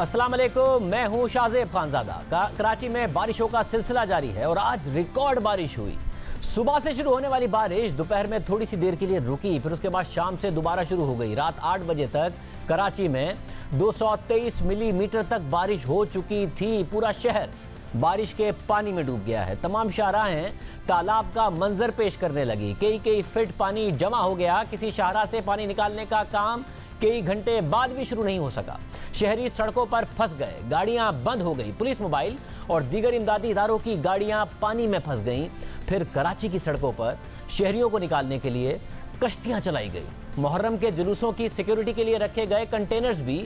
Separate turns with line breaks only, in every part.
अस्सलाम वालेकुम, मैं हूं शाहजेब खानजादा। कराची में बारिशों का सिलसिला जारी है और आज रिकॉर्ड बारिश हुई। सुबह से शुरू होने वाली बारिश दोपहर में थोड़ी सी देर के लिए रुकी, फिर उसके बाद शाम से दोबारा शुरू हो गई। रात 8 बजे तक कराची में 223 मिलीमीटर तक बारिश हो चुकी थी। पूरा शहर बारिश के पानी में डूब गया है। तमाम शाहराहें तालाब का मंजर पेश करने लगी। कई फीट पानी जमा हो गया। किसी शाहरा से पानी निकालने का काम कई घंटे बाद भी शुरू नहीं हो सका। शहरी सड़कों पर फंस गए, गाड़ियां बंद हो गई। पुलिस, मोबाइल और दीगर इमदादी इदारों की गाड़ियां पानी में फंस गईं। फिर कराची की सड़कों पर शहरियों को निकालने के लिए कश्तियां चलाई गई। मुहर्रम के जुलूसों की सिक्योरिटी के लिए रखे गए कंटेनर्स भी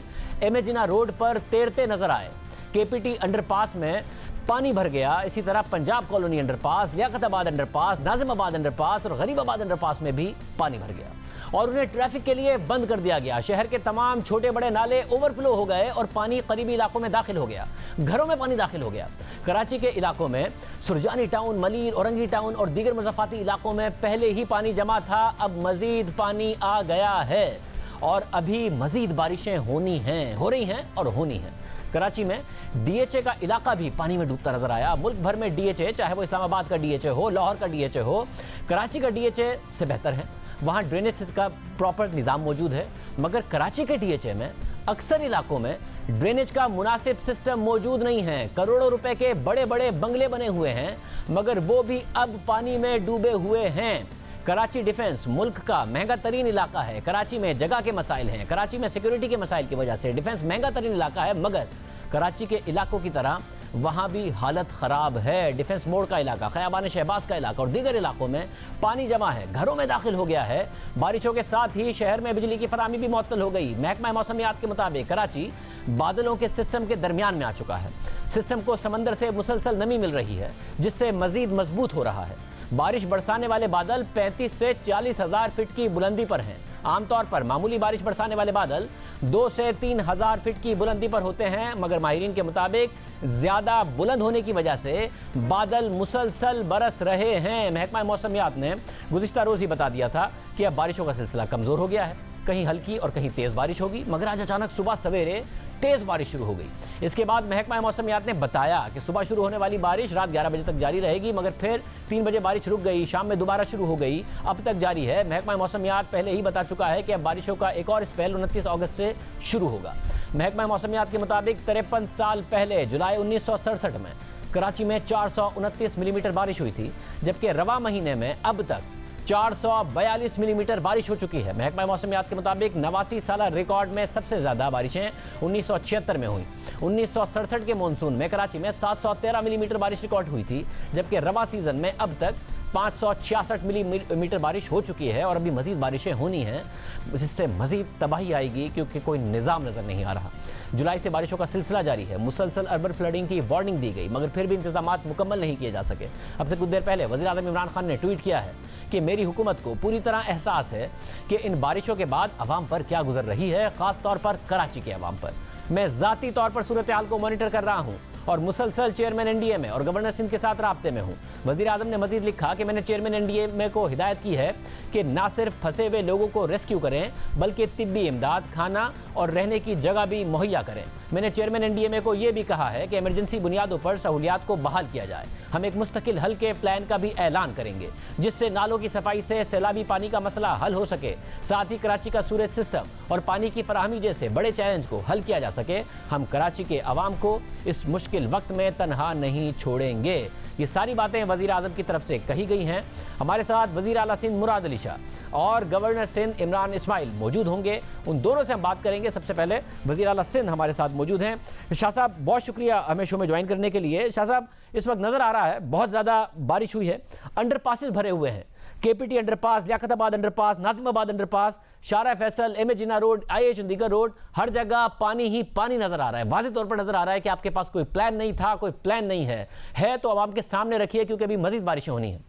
एमेजिना रोड पर तैरते नजर आए। केपीटी अंडरपास में पानी भर गया। इसी तरह Punjab colony underpass, Liaquatabad underpass, Nazimabad underpass और गरीबाबाद अंडरपास में भी पानी भर गया और उन्हें ट्रैफिक के लिए बंद कर दिया गया। शहर के तमाम छोटे बड़े नाले ओवरफ्लो हो गए और पानी करीबी इलाकों में दाखिल हो गया। घरों में पानी दाखिल हो गया। कराची के इलाकों में सुरजानी टाउन, मलीर, औरंगी टाउन और दीगर मुज़ाफ़ाती इलाकों में पहले ही पानी जमा था। अब मजीद पानी आ गया है और अभी मजीद बारिशें हो रही हैं और होनी हैं। कराची में डीएचए का इलाका भी पानी में डूबता नजर आया। मुल्क भर में डीएचए, चाहे वो इस्लामाबाद का डीएचए हो, लाहौर का डीएचए हो, कराची का डीएचए से बेहतर है। वहाँ ड्रेनेज का प्रॉपर निज़ाम मौजूद है, मगर कराची के डीएचए में अक्सर इलाकों में ड्रेनेज का मुनासिब सिस्टम मौजूद नहीं है। करोड़ों रुपए के बड़े बड़े बंगले बने हुए हैं, मगर वो भी अब पानी में डूबे हुए हैं। कराची डिफेंस मुल्क का महंगा तरीन इलाका है। कराची में जगह के मसाइल हैं। कराची में सिक्योरिटी के मसाइल की वजह से डिफेंस महंगा तरीन इलाका है, मगर कराची के इलाकों की तरह वहाँ भी हालत ख़राब है। डिफेंस मोड़ का इलाका, खयाबान शहबाज का इलाका और दीगर इलाकों में पानी जमा है, घरों में दाखिल हो गया है। बारिशों के साथ ही शहर में बिजली की फराहमी भी मुअत्तल हो गई। महकमा मौसमियात के मुताबिक कराची बादलों के सिस्टम के दरमियान में आ चुका है। सिस्टम को समंदर से मुसलसल नमी मिल रही है, जिससे मजीद मजबूत हो रहा है। बारिश बरसाने वाले बादल 35 से 40 हज़ार फीट की बुलंदी पर हैं। आमतौर पर मामूली बारिश बरसाने वाले बादल 2 से 3 हज़ार फीट की बुलंदी पर होते हैं, मगर माहिरीन के मुताबिक ज्यादा बुलंद होने की वजह से बादल मुसलसल बरस रहे हैं। महकमा मौसमियात ने गुज़िश्ता रोज़ ही बता दिया था कि अब बारिशों का सिलसिला कमज़ोर हो गया है। कहीं हल्की और कहीं तेज़ बारिश होगी, मगर आज अचानक सुबह सवेरे तेज़ बारिश शुरू हो गई। इसके बाद महकमा मौसमियात ने बताया कि सुबह शुरू होने वाली बारिश रात 11 बजे तक जारी रहेगी, मगर फिर 3 बजे बारिश रुक गई, शाम में दोबारा शुरू हो गई, अब तक जारी है। महकमा मौसमियात पहले ही बता चुका है कि अब बारिशों का एक और स्पेल 29 अगस्त से शुरू होगा। महकमा मौसमियात के मुताबिक 53 साल पहले जुलाई 1967 में कराची में 429 मिलीमीटर बारिश हुई थी, जबकि रवा महीने में अब तक 442 मिलीमीटर बारिश हो चुकी है। महकमा मौसमियात के मुताबिक 89 साल रिकॉर्ड में सबसे ज़्यादा बारिशें 1976 में हुई। 1967 के मानसून में कराची में 713 मिलीमीटर बारिश रिकॉर्ड हुई थी, जबकि रवा सीजन में अब तक 566 मिलीमीटर बारिश हो चुकी है और अभी मजीद बारिशें होनी हैं, जिससे मजीद तबाही आएगी, क्योंकि कोई निज़ाम नज़र नहीं आ रहा। जुलाई से बारिशों का सिलसिला जारी है। मुसलसल अर्बन फ्लडिंग की वार्निंग दी गई, मगर फिर भी इंतजामात मुकम्मल नहीं किए जा सके। अब से कुछ देर पहले वज़ीर आज़म इमरान खान ने ट्वीट किया है कि मेरी हुकूमत को पूरी तरह एहसास है कि इन बारिशों के बाद अवाम पर क्या गुजर रही है, ख़ास तौर पर कराची के अवाम पर। मैं ज़ाती तौर पर सूरत हाल को मॉनिटर कर रहा हूँ और मुसलसल चेयरमैन एनडीएमए और गवर्नर सिंध के साथ राब्ते में हूँ। वज़ीर आज़म ने मजीद लिखा कि मैंने चेयरमैन एनडीएमए को हिदायत की है कि ना सिर्फ फंसे हुए लोगों को रेस्क्यू करें, बल्कि तिब्बी इमदाद, खाना और रहने की जगह भी मुहैया करें। मैंने चेयरमैन एनडीएमए को यह भी कहा है कि इमरजेंसी बुनियादों पर सहूलियात को बहाल किया जाए। हम एक मुस्तकिल हल के प्लान का भी ऐलान करेंगे, जिससे नालों की सफाई से सैलाबी पानी का मसला हल हो सके, साथ ही कराची का सूरज सिस्टम और पानी की फराहमी जैसे बड़े चैलेंज को हल किया जा सके। हम कराची के अवाम को इस मुश्किल वक्त में तनहा नहीं छोड़ेंगे। ये सारी बातें वज़ीर आज़म की तरफ से कही गई हैं। हमारे साथ वज़ीर आला सिंध मुराद अली शाह और गवर्नर सिंध इमरान इस्माइल मौजूद होंगे। उन दोनों से हम बात करेंगे। सबसे पहले वज़ीर आला सिंध हमारे साथ मौजूद हैं। शाह साहब, बहुत शुक्रिया हमें शो में ज्वाइन करने के लिए। शाह साहब, इस वक्त नज़र आ रहा है बहुत ज़्यादा बारिश हुई है, अंडरपासेस भरे हुए हैं। KPT underpass, Liaquatabad underpass, Nazimabad underpass, Shahra Faisal, एमेजिना रोड, IH चंडीगढ़ रोड, हर जगह पानी ही पानी नजर आ रहा है। वाज़ेह तौर पर नजर आ रहा है कि आपके पास कोई प्लान नहीं था, कोई प्लान नहीं है तो आवाम के सामने रखिए, क्योंकि अभी मजीद बारिशें होनी है।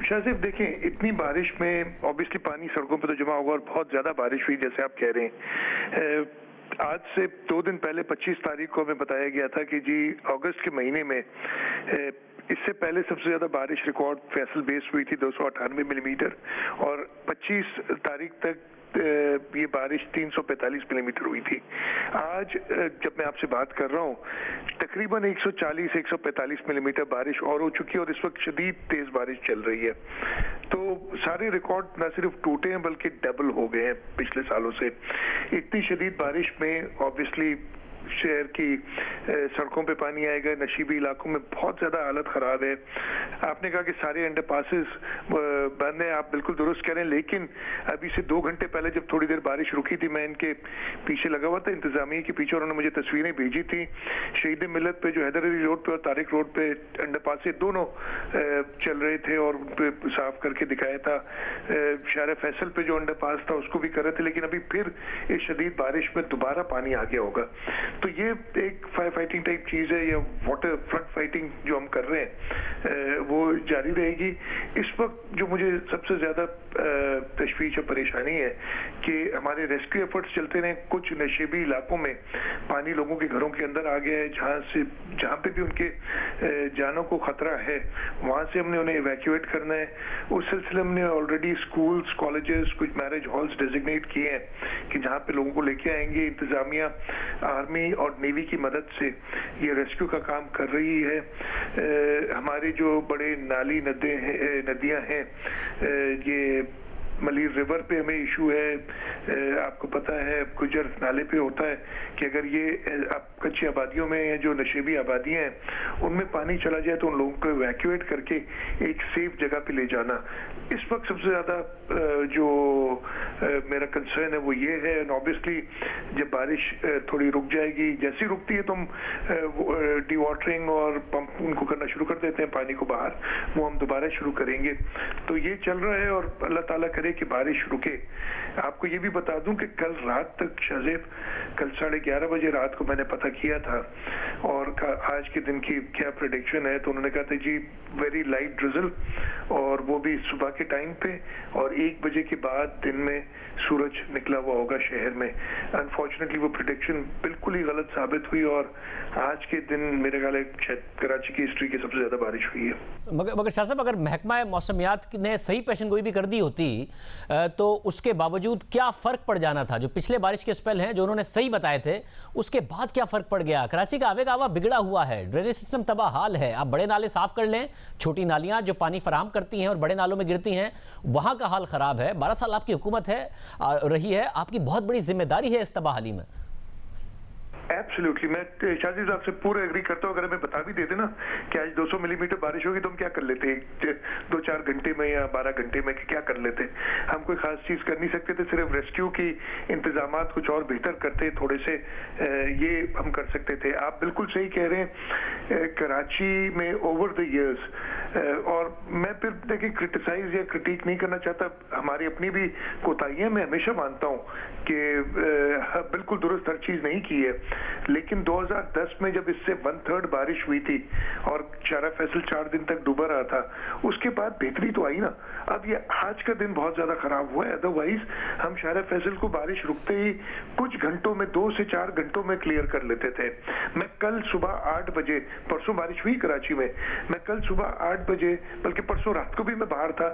शाहजेब, देखें, इतनी बारिश में ऑब्वियसली पानी सड़कों पे तो जमा होगा और बहुत ज्यादा बारिश हुई, जैसे आप कह रहे हैं। आज से 2 दिन पहले 25 तारीख को हमें बताया गया था कि जी अगस्त के महीने में इससे पहले सबसे ज्यादा बारिश रिकॉर्ड फैसल बेस हुई थी 298 मिलीमीटर और 25 तारीख तक ये बारिश 345 मिलीमीटर हुई थी। आज जब मैं आपसे बात कर रहा हूँ तकरीबन 140-145 मिलीमीटर बारिश और हो चुकी है और इस वक्त शदीद तेज बारिश चल रही है। तो सारे रिकॉर्ड न सिर्फ टूटे हैं बल्कि डबल हो गए हैं पिछले सालों से। इतनी शदीद बारिश में ऑब्वियसली शहर की सड़कों पे पानी आएगा, नशीबी इलाकों में बहुत ज्यादा हालत खराब है। आपने कहा कि सारे अंडरपासेस बंद हैं, आप बिल्कुल दुरुस्त कह रहे हैं, लेकिन अभी से 2 घंटे पहले जब थोड़ी देर बारिश रुकी थी, मैं इनके पीछे लगा हुआ था, इंतजामिया के पीछे, उन्होंने मुझे तस्वीरें भेजी थी। शहीद मिल्लत पे जो हैदर अली रोड पे और तारिक रोड पे अंडरपास दोनों चल रहे थे और उन पे साफ करके दिखाया था। शाहर फैसल पे जो अंडरपास था उसको भी कर रहे थे, लेकिन अभी फिर इस शदीद बारिश में दोबारा पानी आ गया होगा। तो ये एक फायर फाइटिंग टाइप चीज है या वाटर फ्लड फाइटिंग जो हम कर रहे हैं वो जारी रहेगी। इस वक्त जो मुझे सबसे ज्यादा तशवीश और परेशानी है कि हमारे रेस्क्यू एफर्ट्स चलते रहे, कुछ नशेबी इलाकों में पानी लोगों के घरों के अंदर आ गया है, जहाँ पे भी उनके जानों को खतरा है वहां से हमने उन्हें इवैक्यूएट करना है। उस सिलसिले में ऑलरेडी स्कूल्स, कॉलेजेस, कुछ मैरिज हॉल्स डेजिग्नेट किए हैं कि जहाँ पे लोगों को लेके आएंगे। इंतजामिया आर्मी और नेवी की मदद से ये रेस्क्यू का काम कर रही है। हमारे जो बड़े नाली नदियां हैं, ये मलीर रिवर पे हमें इशू है। आपको पता है गुजर नाले पे होता है कि अगर ये कच्ची आबादियों में जो नशेबी आबादियां हैं उनमें पानी चला जाए तो उन लोगों को इवैक्यूएट करके एक सेफ जगह पे ले जाना। इस वक्त सबसे ज्यादा जो मेरा कंसर्न है वो ये है। एंड ऑब्वियसली जब बारिश थोड़ी रुक जाएगी, जैसी रुकती है तो हम डी वाटरिंग और पंप उनको करना शुरू कर देते हैं, पानी को बाहर, वो हम दोबारा शुरू करेंगे। तो ये चल रहा है और अल्लाह ताला करे कि बारिश रुके। आपको ये भी बता दूं कि कल रात तक शाज़ेब, कल 11:30 बजे रात को मैंने पता किया था और आज के दिन की क्या प्रेडिक्शन है, तो उन्होंने कहा था जी वेरी लाइट ड्रिजल और वो भी सुबह के टाइम पे और 1 बजे के बाद दिन में सूरज निकला हुआ होगा शहर में। अनफॉर्चुनेटली वो प्रेडिक्शन बिल्कुल ही गलत साबित हुई और आज के दिन मेरे ख्याल शायद कराची की हिस्ट्री की सबसे ज्यादा बारिश हुई है।
मगर शाह साहब, अगर महकमा मौसमियात ने सही पेशन गोई भी कर दी होती तो उसके बावजूद क्या फर्क पड़ जाना था? जो पिछले बारिश के स्पेल हैं जो उन्होंने सही बताए थे, उसके बाद क्या फर्क पड़ गया? कराची का आवेगावा बिगड़ा हुआ है, ड्रेनेज सिस्टम तबाह हाल है। आप बड़े नाले साफ कर लें, छोटी नालियां जो पानी फराहम करती हैं और बड़े नालों में गिरती हैं वहां का हाल खराब है। 12 साल आपकी हुकूमत है रही है, आपकी बहुत बड़ी जिम्मेदारी है इस तबाहाली में।
एब्सोल्युटली, मैं शाजिद साहब से पूरा एग्री करता हूँ। अगर हमें बता भी देते ना कि आज 200 मिलीमीटर बारिश होगी तो हम क्या कर लेते, 2-4 घंटे में या 12 घंटे में क्या कर लेते। हम कोई खास चीज कर नहीं सकते थे, सिर्फ रेस्क्यू की इंतजामात कुछ और बेहतर करते थोड़े से, ये हम कर सकते थे। आप बिल्कुल सही कह रहे हैं। कराची में ओवर द ईयर्स, और मैं फिर देखिए क्रिटिसाइज या क्रिटिक नहीं करना चाहता, हमारी अपनी भी कोताहियां मैं हमेशा मानता हूँ कि बिल्कुल दुरुस्त हर चीज नहीं की है, लेकिन 2010 में जब इससे 1/3 बारिश हुई थी और शाहर फैसल 4 दिन तक डूबा रहा था, उसके बाद बेहतरी तो आई ना। अब ये आज का दिन बहुत ज्यादा खराब हुआ है, अदरवाइज हम शाहर फैसल को बारिश रुकते ही कुछ घंटों में, 2 से 4 घंटों में क्लियर कर लेते थे। मैं कल सुबह 8 बजे, परसों बारिश हुई कराची में, मैं कल सुबह 8 बजे, बल्कि परसों रात को भी मैं बाहर था,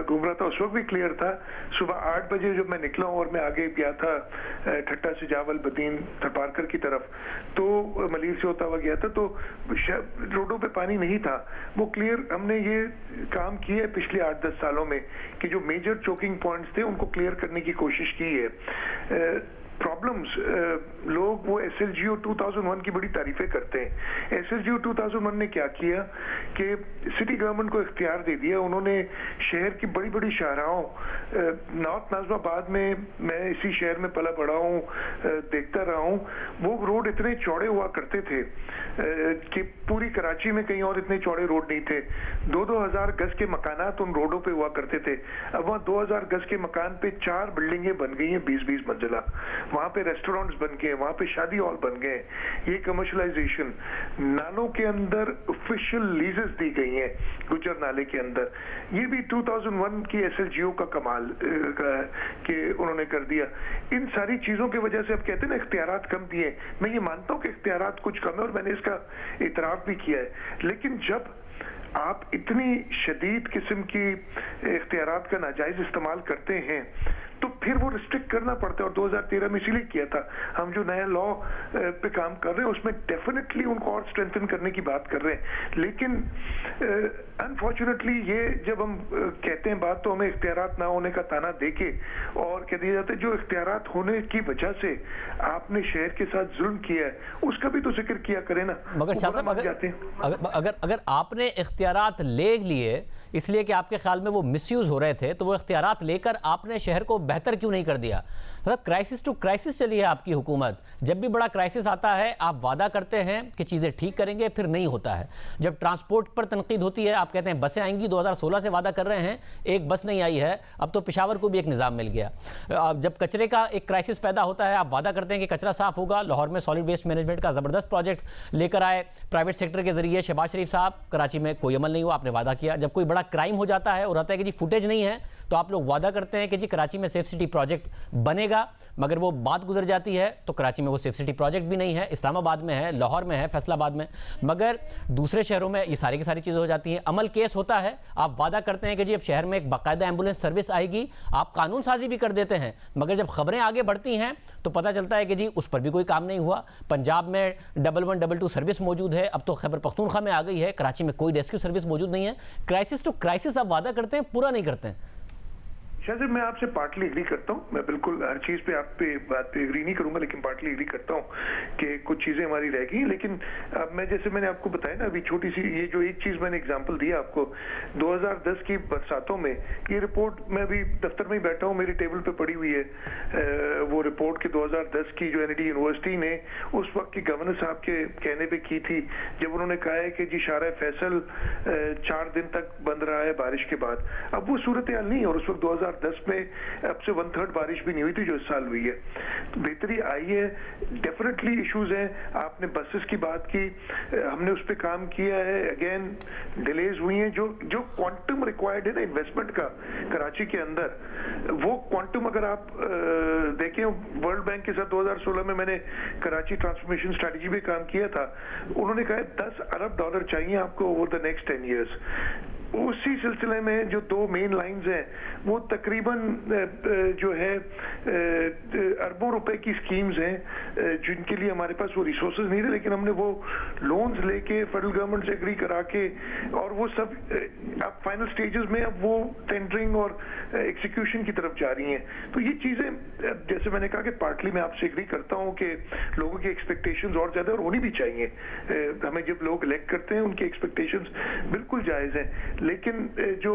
घूम रहा था, उस वक्त भी क्लियर था। सुबह 8 बजे जब मैं निकला और मैं आगे गया था ठट्टा से जावल, बदीन, थरपारकर की तरफ, तो मलीर से होता हुआ गया था, तो रोडों पे पानी नहीं था। वो क्लियर हमने ये काम किया है पिछले 8-10 सालों में कि जो मेजर चोकिंग पॉइंट्स थे उनको क्लियर करने की कोशिश की है। प्रॉब्लम्स, लोग वो SLGO 2001 की बड़ी तारीफें करते हैं। SLGO 2001 ने क्या किया कि सिटी गवर्नमेंट को इख्तियार दे दिया। उन्होंने शहर की बड़ी बड़ी शाहराहों, नॉर्थ नाज़िमाबाद में, मैं इसी शहर में पला बड़ा हूँ, देखता रहा हूँ, वो रोड इतने चौड़े हुआ करते थे कि पूरी कराची में कहीं और इतने चौड़े रोड नहीं थे। 2-2 हज़ार गज के मकानात उन रोडों पे हुआ करते थे। अब वहाँ 2000 गज के मकान पे 4 बिल्डिंगें बन गई हैं 20-20 मंजिला। वहां पे रेस्टोरेंट्स बन गए, वहां पे शादी हॉल बन गए। ये कमर्शलाइजेशन, नालों के अंदर ऑफिशियल लीजेस दी गई हैं गुजर नाले के अंदर, ये भी 2001 की SLGO का कमाल कि उन्होंने कर दिया। इन सारी चीजों की वजह से अब कहते हैं ना इख्तियारात कम दिए। मैं ये मानता हूं कि इख्तियारात कुछ कम है और मैंने इसका इतराफ भी किया है, लेकिन जब आप इतनी शदीद किस्म की इख्तियारात का नाजायज इस्तेमाल करते हैं तो फिर वो रिस्ट्रिक्ट करना पड़ता है। और 2013 में इसीलिए किया था। हम जो नया लॉ पे काम कर रहे हैं उसमें डेफिनेटली उनको और स्ट्रेंथन करने की बात कर रहे हैं, लेकिन अनफॉर्चुनेटली ये जब हम कहते हैं बात तो हमें इख्तियारात ना होने का ताना देके और कह दिया जाता है जो इख्तियारात होने की वजह से आपने शहर के साथ जुल्म किया है उसका भी तो जिक्र किया करें ना।
मगर शाह साहब अगर आपने इख्तियारात ले लिए इसलिए कि आपके ख्याल में वो मिसयूज हो रहे थे तो वो इख्तियारात लेकर आपने शहर को बेहतर क्यों नहीं कर दिया? मतलब क्राइसिस टू क्राइसिस चली है आपकी हुकूमत। जब भी बड़ा क्राइसिस आता है आप वादा करते हैं कि चीज़ें ठीक करेंगे, फिर नहीं होता है। जब ट्रांसपोर्ट पर तनकीद होती है आप कहते हैं बसें आएंगी, 2016 से वादा कर रहे हैं, एक बस नहीं आई है। अब तो पेशावर को भी एक निज़ाम मिल गया। जब कचरे का एक क्राइसिस पैदा होता है आप वादा करते हैं कि कचरा साफ होगा। लाहौर में सॉलिड वेस्ट मैनेजमेंट का ज़बरदस्त प्रोजेक्ट लेकर आए प्राइवेट सेक्टर के जरिए शहबाज शरीफ साहब, कराची में कोई अमल नहीं हुआ, आपने वादा किया। जब कोई बड़ा क्राइम हो जाता है और आता है कि जी फुटेज नहीं है तो आप लोग वादा करते हैं कि जी कराची में सेफ सिटी प्रोजेक्ट बनेगा, मगर वो बात गुजर जाती है तो कराची में वो सेफ सिटी प्रोजेक्ट भी नहीं है। इस्लामाबाद में है, लाहौर में है, फैसलाबाद में, मगर दूसरे शहरों में ये सारी की सारी चीज़ें हो जाती हैं। अमल केस होता है, आप वादा करते हैं कि जी अब शहर में एक बाकायदा एम्बुलेंस सर्विस आएगी, आप कानून साजी भी कर देते हैं, मगर जब खबरें आगे बढ़ती हैं तो पता चलता है कि जी उस पर भी कोई काम नहीं हुआ। पंजाब में 1122 सर्विस मौजूद है, अब तो खैबर पख्तूनख्वा में आ गई है, कराची में कोई रेस्क्यू सर्विस मौजूद नहीं है। क्राइसिस टू क्राइसिस आप वादा करते हैं, पूरा नहीं करते हैं।
शायद मैं आपसे पार्टली एग्री करता हूँ, मैं बिल्कुल हर चीज़ पे आप पे बात पे एग्री नहीं करूंगा, लेकिन पार्टली एग्री करता हूँ कि कुछ चीज़ें हमारी रह गई। लेकिन अब मैं जैसे मैंने आपको बताया ना अभी छोटी सी ये जो एक चीज़ मैंने एग्जांपल दिया आपको 2010 की बरसातों में, ये रिपोर्ट मैं अभी दफ्तर में ही बैठा हूँ, मेरी टेबल पे पड़ी हुई है वो रिपोर्ट कि 2010 की जो एनडी यूनिवर्सिटी ने उस वक्त की गवर्नर साहब के कहने पर की थी, जब उन्होंने कहा है कि जी शारा फैसल 4 दिन तक बंद रहा है बारिश के बाद। अब वो सूरत हाल नहीं है और उस वक्त 2010 में अब से 1/3 बारिश भी नहीं हुई थी जो इस साल हुई है। तो बेहतरी आई है, डेफिनेटली इश्यूज हैं। आपने बसेस की बात की, हमने उस पर काम किया है, अगेन डिलेज हुई हैं। जो क्वांटम रिक्वायर्ड है ना इन्वेस्टमेंट का कराची के अंदर, वो क्वांटम अगर आप देखें वर्ल्ड बैंक के साथ 2016 में मैंने कराची ट्रांसफॉर्मेशन स्ट्रेटजी पे काम किया था, उन्होंने कहा $10 अरब चाहिए आपको ओवर द नेक्स्ट 10 ईयर्स। उसी सिलसिले में जो 2 मेन लाइंस हैं वो तकरीबन जो है अरबों रुपए की स्कीम्स हैं जिनके लिए हमारे पास वो रिसोर्सेज नहीं थे, लेकिन हमने वो लोन्स लेके फेडरल गवर्नमेंट से एग्री करा के और वो सब अब फाइनल स्टेजेस में अब वो टेंडरिंग और एग्जीक्यूशन की तरफ जा रही हैं। तो ये चीज़ें जैसे मैंने कहा कि पार्टली मैं आपसे एग्री करता हूँ कि लोगों की एक्सपेक्टेशंस और ज़्यादा और होनी भी चाहिए। हमें जब लोग इलेक्ट करते हैं उनकी एक्सपेक्टेशंस बिल्कुल जायज़ हैं, लेकिन जो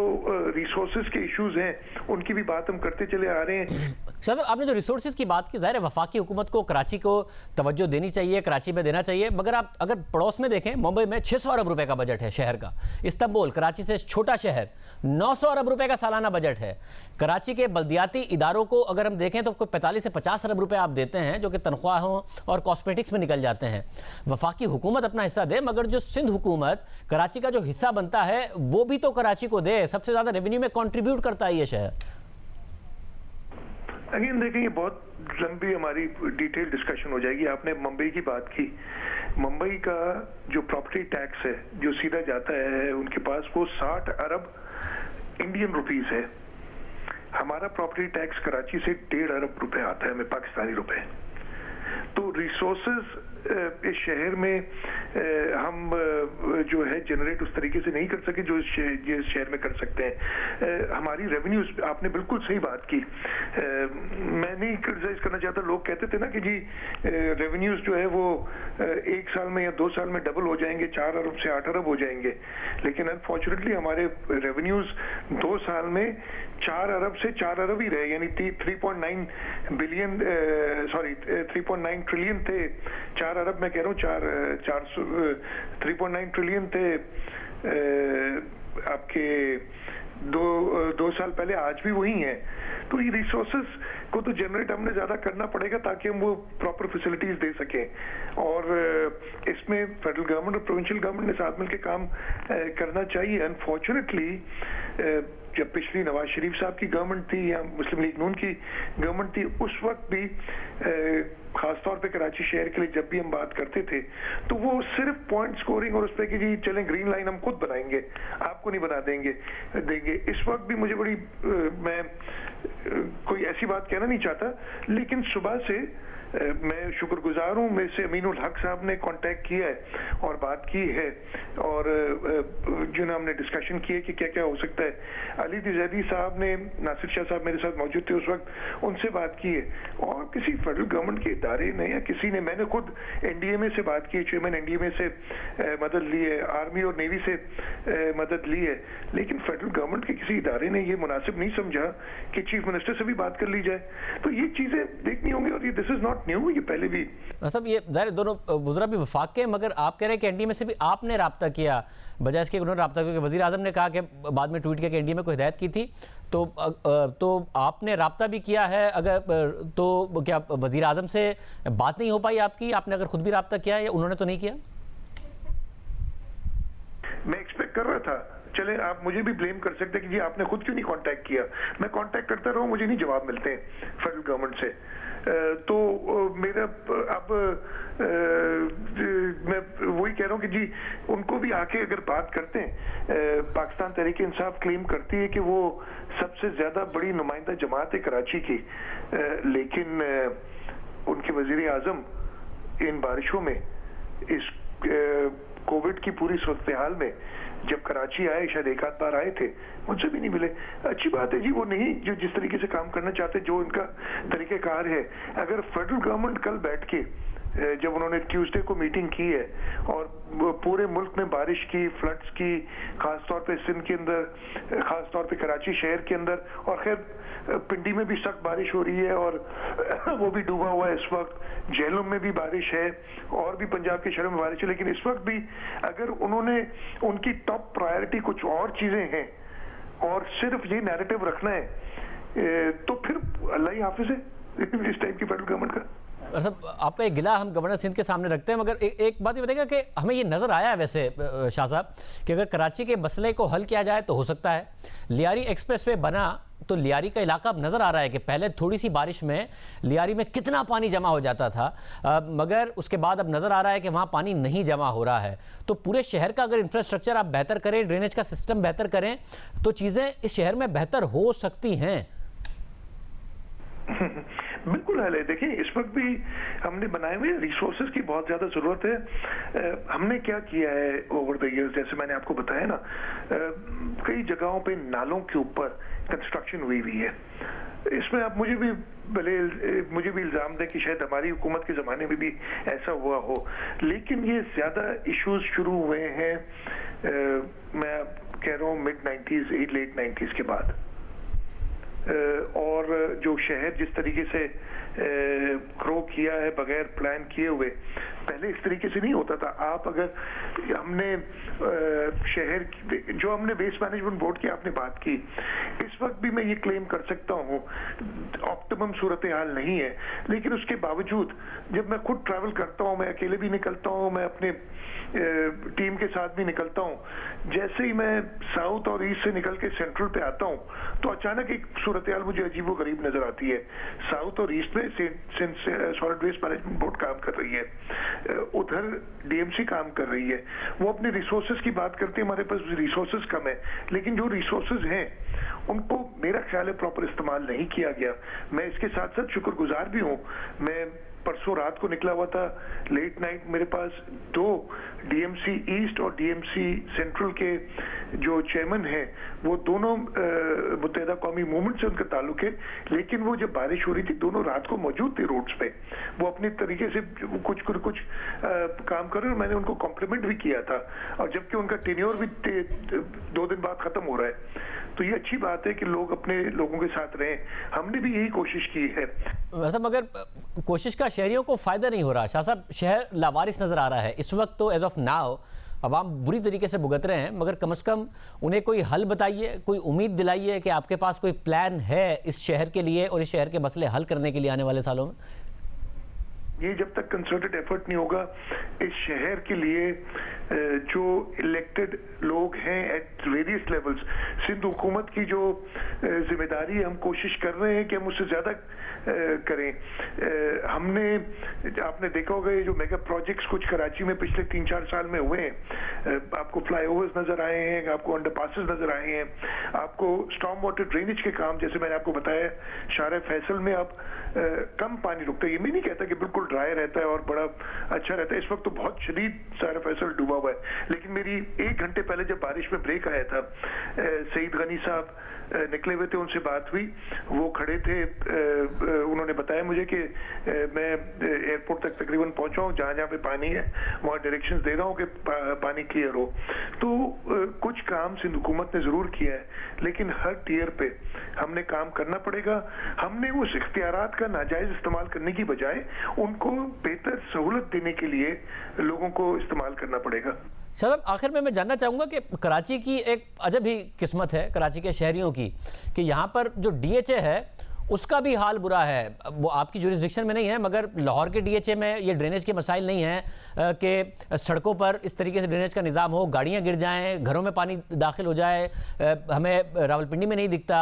रिसोर्सेज के इश्यूज हैं उनकी भी बात हम करते चले आ रहे हैं।
शायद आपने जो रिसोर्सेज की बात की, ज़ाहिर है वफाकी हुकूमत को कराची को तवज्जो देनी चाहिए, कराची में देना चाहिए, मगर आप अगर पड़ोस में देखें मुंबई में 600 अरब रुपए का बजट है शहर का। इस्तांबुल कराची से छोटा शहर 900 अरब रुपए का सालाना बजट है। कराची के बल्दियाती इदारों को अगर हम देखें तो कोई 45 से 50 अरब रुपए आप देते हैं जो कि तनख्वाहों और कॉस्मेटिक्स में निकल जाते हैं। वफाकी हुकूमत अपना हिस्सा दे, मगर जो सिंध हुकूमत कराची का जो हिस्सा बनता है वो भी तो कराची को दे। सबसे ज़्यादा रेवेन्यू में कंट्रीब्यूट करता है ये शहर।
अगेन देखिए ये बहुत लंबी हमारी डिटेल डिस्कशन हो जाएगी। आपने मुंबई की बात की, मुंबई का जो प्रॉपर्टी टैक्स है जो सीधा जाता है उनके पास वो 60 अरब इंडियन रुपीस है। हमारा प्रॉपर्टी टैक्स कराची से 1.5 अरब रुपए आता है, हमें पाकिस्तानी रुपए। तो रिसोर्सेज इस शहर में हम जो है जनरेट उस तरीके से नहीं कर सके जो इस शहर में कर सकते हैं। हमारी रेवेन्यूज, आपने बिल्कुल सही बात की, मैं नहीं क्रिटिसाइज करना चाहता। लोग कहते थे ना कि जी रेवेन्यूज जो है वो 1 साल में या 2 साल में डबल हो जाएंगे, 4 अरब से 8 अरब हो जाएंगे, लेकिन अनफॉर्चुनेटली हमारे रेवेन्यूज 2 साल में 4 अरब से 4 अरब ही रहे, यानी 3.9 ट्रिलियन थे। 4 अरब मैं कह रहा हूँ, 3.9 ट्रिलियन थे आपके 2 साल पहले, आज भी वही हैं। तो ये रिसोर्सेज को तो जनरेट हमने ज़्यादा करना पड़ेगा ताकि हम वो प्रॉपर फैसिलिटीज़ दे सकें, और इसमें फेडरल गवर्नमेंट और प्रोविंशियल गवर्नमेंट ने साथ मिलकर काम करना चाहिए। अनफॉर्चुनेटली जब पिछली नवाज शरीफ साहब की गवर्नमेंट थी या मुस्लिम लीग नून की गवर्नमेंट थी, उस वक्त भी खासतौर पे कराची शहर के लिए जब भी हम बात करते थे तो वो सिर्फ पॉइंट स्कोरिंग और उस पर कि जी चलें ग्रीन लाइन हम खुद बनाएंगे, आपको नहीं बना देंगे। इस वक्त भी मुझे बड़ी मैं कोई ऐसी बात कहना नहीं चाहता, लेकिन सुबह से मैं शुक्रगुजार हूँ, मेरे से अमीनुल हक साहब ने कांटेक्ट किया है और बात की है और जो ना हमने डिस्कशन किए कि क्या क्या हो सकता है। अली जैदी साहब ने, नासिर शाह साहब मेरे साथ मौजूद थे उस वक्त, उनसे बात की है और किसी फेडरल गवर्नमेंट के इदारे ने या किसी ने, मैंने खुद एनडीएमए से बात की, चेयरमैन एनडीएमए से मदद ली है, आर्मी और नेवी से मदद ली है, लेकिन फेडरल गवर्नमेंट के किसी इदारे ने ये मुनासिब नहीं समझा कि चीफ मिनिस्टर से भी बात कर ली जाए। तो ये चीजें देखनी होंगी और ये दिस इज नॉट न्यू, ये पहले भी
मतलब ये जाहिर दोनों वज़रा भी वफाक के, मगर आप कह रहे हैं कि एनडीए में से भी आपने रब्ता किया बजाय इसके उन्होंने रब्ता, क्योंकि वज़ीर आज़म ने कहा कि बाद में ट्वीट किया कि एनडीए में कोई हिदायत की थी, तो आपने रब्ता भी किया है, अगर तो क्या वज़ीर आज़म से बात नहीं हो पाई आपकी? आपने अगर खुद भी रब्ता किया है या उन्होंने तो नहीं किया?
मैं एक्सपेक्ट कर रहा था, चले आप मुझे भी ब्लेम कर सकते कि जी आपने खुद क्यों नहीं कांटेक्ट किया। मैं कांटेक्ट करता रहूं, मुझे नहीं जवाब मिलते हैं फेडरल गवर्नमेंट से। तो मेरा अब मैं वही कह रहा हूं कि जी उनको भी आके अगर बात करते हैं, पाकिस्तान तहरीक इंसाफ क्लेम करती है कि वो सबसे ज्यादा बड़ी नुमाइंदा जमात है कराची की, लेकिन उनके वजीर आजम इन बारिशों में, इस कोविड की पूरी सूरत हाल में जब कराची आए, शायद एक आध बार आए थे, मुझसे भी नहीं मिले। अच्छी बात है जी, वो नहीं जो जिस तरीके से काम करना चाहते, जो उनका तरीक़ेकार है। अगर फेडरल गवर्नमेंट कल बैठ के, जब उन्होंने ट्यूसडे को मीटिंग की है और पूरे मुल्क में बारिश की, फ्लड्स की, खासतौर पे सिंध के अंदर, खासतौर पे कराची शहर के अंदर, और खैर पिंडी में भी सख्त बारिश हो रही है और वो भी डूबा हुआ है इस वक्त, झेलम में भी बारिश है और भी पंजाब के शहरों में बारिश है, लेकिन इस वक्त भी अगर उन्होंने, उनकी टॉप प्रायोरिटी कुछ और चीजें हैं और सिर्फ ये नैरेटिव रखना है, तो फिर अल्लाह ही हाफिज है इस टाइप की फेडरल गवर्नमेंट का।
सब आपका एक गिला हम गवर्नर सिंध के सामने रखते हैं, मगर एक बात ये बताइएगा कि हमें ये नज़र आया है वैसे शाह साहब कि अगर कराची के मसले को हल किया जाए तो हो सकता है, लियारी एक्सप्रेसवे बना तो लियारी का इलाका अब नज़र आ रहा है कि पहले थोड़ी सी बारिश में लियारी में कितना पानी जमा हो जाता था, मगर उसके बाद अब नज़र आ रहा है कि वहाँ पानी नहीं जमा हो रहा है। तो पूरे शहर का अगर इंफ्रास्ट्रक्चर आप बेहतर करें, ड्रेनेज का सिस्टम बेहतर करें, तो चीज़ें इस शहर में बेहतर हो सकती हैं।
बिल्कुल हाल है। देखिए इस वक्त भी हमने बनाए हुए रिसोर्सेज की बहुत ज्यादा जरूरत है। हमने क्या किया है ओवर द इयर्स, जैसे मैंने आपको बताया ना, कई जगहों पे नालों के ऊपर कंस्ट्रक्शन हुई है। इसमें आप मुझे भी इल्जाम दें कि शायद हमारी हुकूमत के जमाने में भी ऐसा हुआ हो, लेकिन ये ज्यादा इश्यूज शुरू हुए हैं मैं कह रहा हूँ मिड 90s, लेट 90s के बाद। और जो शहर जिस तरीके से ग्रो किया है बगैर प्लान किए हुए, पहले इस तरीके से नहीं होता था। आप अगर हमने शहर जो हमने वेस्ट मैनेजमेंट बोर्ड की आपने बात की, इस वक्त भी मैं ये क्लेम कर सकता हूँ ऑप्टिमम सूरत हाल नहीं है, लेकिन उसके बावजूद जब मैं खुद ट्रैवल करता हूँ, मैं अकेले भी निकलता हूँ, मैं अपने टीम के साथ भी निकलता हूँ, जैसे ही मैं साउथ और ईस्ट से निकल के सेंट्रल पे आता हूँ तो अचानक एक सूरत हाल मुझे अजीब व गरीब नजर आती है। साउथ और ईस्ट में सॉलिड वेस्ट मैनेजमेंट बोर्ड काम कर रही है, उधर डीएमसी काम कर रही है, वो अपने रिसोर्सेज की बात करते हैं, हमारे पास रिसोर्सेज कम है, लेकिन जो रिसोर्सेज हैं उनको मेरा ख्याल है प्रॉपर इस्तेमाल नहीं किया गया। मैं इसके साथ साथ शुक्रगुजार भी हूँ, मैं परसों रात को निकला हुआ था लेट नाइट, मेरे पास 2 डीएमसी ईस्ट और डीएमसी सेंट्रल के जो चेयरमैन हैं वो दोनों मुत्तहिदा कौमी मूवमेंट से उनका ताल्लुक है, लेकिन वो जब बारिश हो रही थी दोनों रात को मौजूद थे रोड्स पे, वो अपने तरीके से कुछ काम कर रहे हैं। मैंने उनको कॉम्प्लीमेंट भी किया था, और जबकि उनका टेन्योर भी 2 दिन बाद खत्म हो रहा है, तो ये अच्छी बात है कि लोग अपने लोगों के साथ रहें। हमने भी यही कोशिश की है।
वैसे मगर कोशिश का शहरियों को फायदा नहीं हो रहा शाह साहब, शहर लावारिस नजर आ रहा है इस वक्त। तो एज ऑफ नाउ अवाम बुरी तरीके से भुगत रहे हैं, मगर कम से कम उन्हें कोई हल बताइए, कोई उम्मीद दिलाइए कि आपके पास कोई प्लान है इस शहर के लिए और इस शहर के मसले हल करने के लिए आने वाले सालों में।
ये जब तक कंसर्टेड एफर्ट नहीं होगा इस शहर के लिए जो इलेक्टेड लोग हैं एट वेरियस लेवल्स, सिंध हुकूमत की जो जिम्मेदारी है, हम कोशिश कर रहे हैं कि हम उससे ज्यादा करें। हमने, आपने देखा होगा ये जो मेगा प्रोजेक्ट्स कुछ कराची में पिछले 3-4 साल में हुए हैं, आपको फ्लाईओवर्स नजर आए हैं, आपको अंडरपासेस नजर आए हैं, आपको स्टॉर्म वाटर ड्रेनेज के काम, जैसे मैंने आपको बताया शारे फैसल में अब कम पानी रुकता है। ये मैं नहीं कहता कि बिल्कुल ड्राई रहता है और बड़ा अच्छा रहता है, इस वक्त तो बहुत शदीद शारे फैसल डूबा हुआ है। लेकिन मेरी 1 घंटे पहले जब बारिश में ब्रेक आया था, सईद गनी साहब निकले हुए थे, उनसे बात हुई, वो खड़े थे, उन्होंने बताया मुझे कि मैं एयरपोर्ट तक तकरीबन पहुंचा हूं, जहां जहां पे पानी है वहां डायरेक्शंस दे रहा हूं कि पानी क्लियर हो। तो कुछ काम सिंध हुकूमत ने जरूर किया है, लेकिन हर टियर पे हमने काम करना पड़ेगा। हमने उस इख्तियारात का नाजायज इस्तेमाल करने की बजाय उनको बेहतर सहूलत देने के लिए लोगों को इस्तेमाल करना पड़ेगा।
शाहज़ेब, आखिर में मैं जानना चाहूँगा कि कराची की एक अजब ही किस्मत है कराची के शहरियों की कि यहाँ पर जो डीएचए है उसका भी हाल बुरा है। वो आपकी जुरिस्डिक्शन में नहीं है, मगर लाहौर के डीएचए में ये ड्रेनेज के मसाइल नहीं हैं कि सड़कों पर इस तरीके से ड्रेनेज का निज़ाम हो, गाड़ियाँ गिर जाएँ, घरों में पानी दाखिल हो जाए, हमें रावलपिंडी में नहीं दिखता।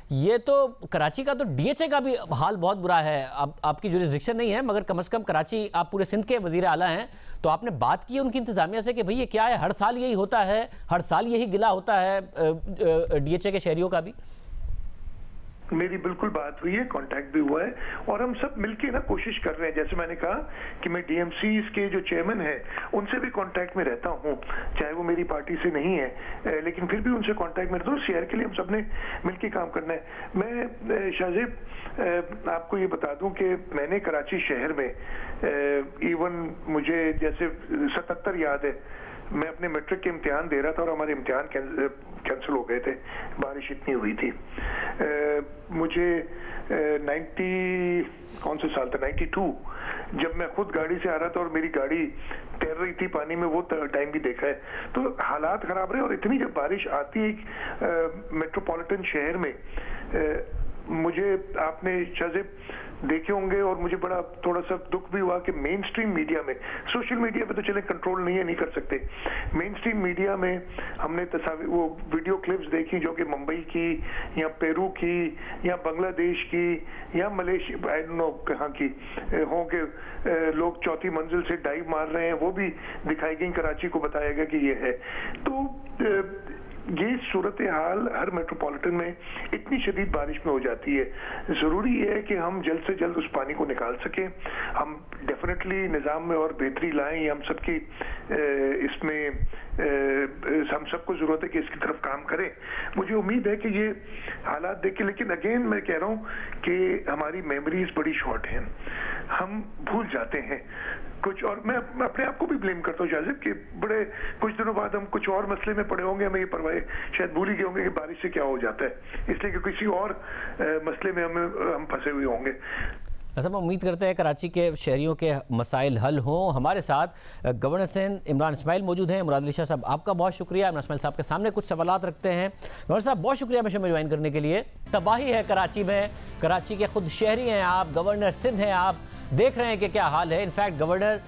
ये तो कराची का तो डीएचए का भी हाल बहुत बुरा है। आपकी जुरिस्डिक्शन नहीं है, मगर कम से कम कराची, आप पूरे सिंध के वज़ीर आला हैं, तो आपने बात की उनकी इंतज़ामिया से कि भाई ये क्या है, हर साल यही होता है, हर साल यही गिला होता है डीएचए के शहरियों का भी?
मेरी बिल्कुल बात हुई है, कांटेक्ट भी हुआ है, और हम सब मिलके ना कोशिश कर रहे हैं। जैसे मैंने कहा कि मैं डीएमसी के जो चेयरमैन हैं उनसे भी कांटेक्ट में रहता हूं, चाहे वो मेरी पार्टी से नहीं है, लेकिन फिर भी उनसे कांटेक्ट में रहता हूं। शहर के लिए हम सब ने मिलके काम करना है। मैं शाहज़ेब आपको ये बता दूं कि मैंने कराची शहर में इवन मुझे जैसे 77 याद है, मैं अपने मैट्रिक के इम्तिहान दे रहा था और हमारे इम्तिहान कैंसिल हो गए थे, बारिश इतनी हुई थी। मुझे 90 कौन सा साल था, 92, जब मैं खुद गाड़ी से आ रहा था और मेरी गाड़ी तैर रही थी पानी में, वो टाइम भी देखा है। तो हालात खराब रहे, और इतनी जब बारिश आती है मेट्रोपॉलिटन शहर में, मुझे, आपने शाहज़ेब देखे होंगे, और मुझे बड़ा थोड़ा सा दुख भी हुआ कि मेन स्ट्रीम मीडिया में, सोशल मीडिया पे तो चले कंट्रोल नहीं है, नहीं कर सकते, मेन स्ट्रीम मीडिया में हमने तस्वीर, वो वीडियो क्लिप्स देखी जो कि मुंबई की या पेरू की या बांग्लादेश की या मलेशिया, आई डोंट नो कहाँ की हो के लोग चौथी मंजिल से डाइव मार रहे हैं, वो भी दिखाई गई, कराची को बताया गया कि ये है। तो ये सूरत हाल हर मेट्रोपॉलिटन में इतनी शदीद बारिश में हो जाती है। ज़रूरी है कि हम जल्द से जल्द उस पानी को निकाल सकें। हम डेफिनेटली निज़ाम में और बेहतरी लाएं, हम सबकी इसमें हम सबको ज़रूरत है कि इसकी तरफ काम करें। मुझे उम्मीद है कि ये हालात देख के, लेकिन अगेन मैं कह रहा हूँ कि हमारी मेमोरीज बड़ी शॉर्ट हैं, हम भूल जाते हैं कुछ, और मैं अपने आप को भी ब्लेम करता हूँ शाहज़ेब कि बड़े कुछ दिनों बाद हम कुछ और मसले में पड़े होंगे, हमें ये परवाह शायद भूल ही गए होंगे कि बारिश से क्या हो जाता है, इसलिए कि किसी और मसले में हम फंसे हुए होंगे।
ऐसा हम उम्मीद करते हैं कराची के शहरियों के मसाइल हल हों। हमारे साथ गवर्नर सिंध इमरान इस्माइल मौजूद हैं। मुराद अली शाह साहब, आपका बहुत शुक्रिया। इमरान इस्माइल साहब के सामने कुछ सवालात रखते हैं। गवर्नर साहब, बहुत शुक्रिया हमें शो में ज्वाइन करने के लिए। तबाही है कराची में, कराची के खुद शहरी हैं आप, गवर्नर सिंध हैं आप, देख रहे हैं कि क्या हाल है। इनफैक्ट गवर्नर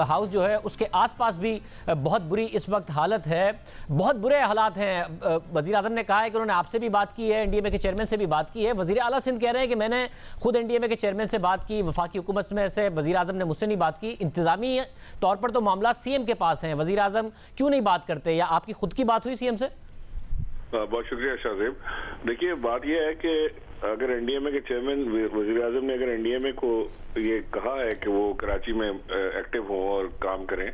हाउस जो है उसके आसपास भी बहुत बुरी इस वक्त हालत है, बहुत बुरे हालात हैं। वज़ीर आज़म ने कहा है कि उन्होंने आपसे भी बात की है, एनडीएमए के चेयरमैन से भी बात की है। वज़ीर आला सिंध कह रहे हैं कि मैंने खुद एनडीएमए के चेयरमैन से बात की, वफाकी हुकूमत में से वज़ीर आज़म ने मुझसे नहीं बात की। इंतज़ामी तौर पर तो मामला सीएम के पास हैं, वज़ीर आज़म क्यों नहीं बात करते, या आपकी खुद की बात हुई सीएम से?
बहुत शुक्रिया शाहज़ेब। देखिए, बात यह है कि अगर एनडीएमए के चेयरमैन वज़ीर आज़म ने अगर एनडीएमए को ये कहा है कि वो कराची में एक्टिव हो और काम करें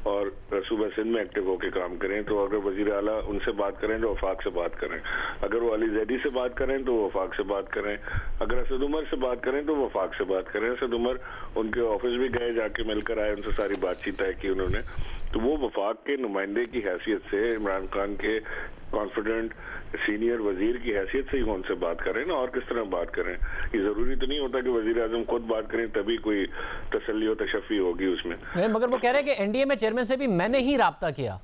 और सूबा सिंध में एक्टिव होकर काम करें, तो अगर वज़ीर आला उनसे बात करें तो वफाक से बात करें, अगर वो अली जैदी से बात करें तो वफाक से बात करें, अगर असद उमर से बात करें तो वफाक से बात करें। असद उमर उनके ऑफिस भी गए, जाके मिलकर आए, उनसे सारी बातचीत तय की उन्होंने। तो वो वफाक के नुमाइंदे की हैसियत से, इमरान खान के कॉन्फिडेंट सीनियर वजीर की हैसियत से ही उनसे बात करें ना, और किस तरह बात करें। ये जरूरी तो नहीं होता कि वजीर आजम खुद बात करें तभी कोई तसल्ली और तशफ़ी होगी उसमें।
मगर वो कह रहे हैं कि एनडीएमए चेयरमैन से भी मैंने ही राब्ता किया।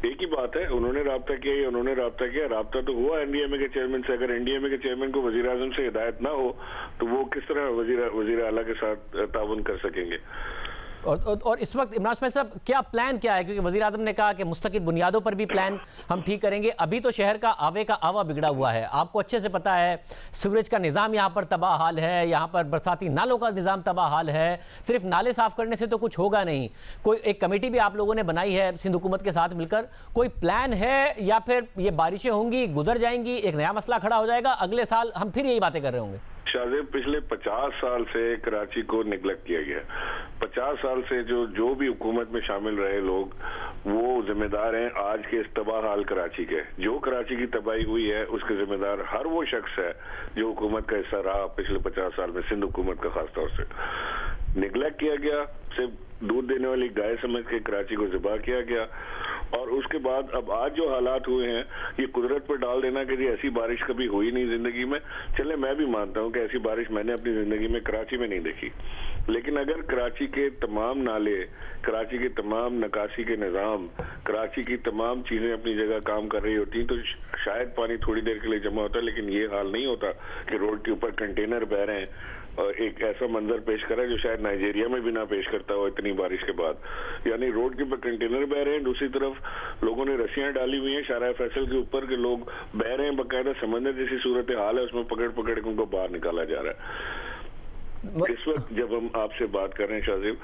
एक ही बात है, उन्होंने राब्ता किया, राब्ता तो हुआ एनडीएमए के चेयरमैन से। अगर एनडीएमए के चेयरमैन को वजीर आजम से हिदायत ना हो तो वो किस तरह वजीर आला के साथ ताउन कर सकेंगे।
और इस वक्त इमरान इस्माइल साहब क्या प्लान क्या है, क्योंकि वजीर आजम ने कहा कि मुस्तकिल बुनियादों पर भी प्लान हम ठीक करेंगे। अभी तो शहर का आवे का आवा बिगड़ा हुआ है, आपको अच्छे से पता है। सीवरेज का निज़ाम यहाँ पर तबाह हाल है, यहाँ पर बरसाती नालों का निज़ाम तबाह हाल है। सिर्फ नाले साफ करने से तो कुछ होगा नहीं। कोई एक कमेटी भी आप लोगों ने बनाई है सिंध हुकूमत के साथ मिलकर, कोई प्लान है या फिर ये बारिशें होंगी, गुजर जाएंगी, एक नया मसला खड़ा हो जाएगा, अगले साल हम फिर यही बातें कर रहे होंगे?
शाहजेब, पिछले 50 साल से कराची को निगलेक्ट किया गया। 50 साल से जो भी हुकूमत में शामिल रहे लोग वो जिम्मेदार हैं आज के इस तबाह हाल कराची के। जो कराची की तबाही हुई है उसके जिम्मेदार हर वो शख्स है जो हुकूमत का हिस्सा रहा पिछले 50 साल में, सिंध हुकूमत का खासतौर से। निगलेक्ट किया गया, सिर्फ दूध देने वाली गाय समझ के कराची को ज़िबा किया गया। और उसके बाद अब आज जो हालात हुए हैं ये कुदरत पर डाल देना कि जी ऐसी बारिश कभी हुई नहीं जिंदगी में। चले, मैं भी मानता हूं कि ऐसी बारिश मैंने अपनी जिंदगी में कराची में नहीं देखी, लेकिन अगर कराची के तमाम नाले, कराची के तमाम नकासी के निज़ाम, कराची की तमाम चीजें अपनी जगह काम कर रही होती तो शायद पानी थोड़ी देर के लिए जमा होता, लेकिन ये हाल नहीं होता कि रोड के ऊपर कंटेनर बह रहे हैं और एक ऐसा मंजर पेश कर रहा है जो शायद नाइजीरिया में भी ना पेश करता हो इतनी बारिश के बाद। यानी रोड के ऊपर कंटेनर बह रहे हैं, दूसरी तरफ लोगों ने रस्सियां डाली हुई हैं शाहराह फैसल के ऊपर के लोग बह रहे हैं, बकायदा समंदर जैसी सूरत हाल है, उसमें पकड़ पकड़ के उनको बाहर निकाला जा रहा है। इस वक्त जब हम आपसे बात कर रहे हैं शाहजेब,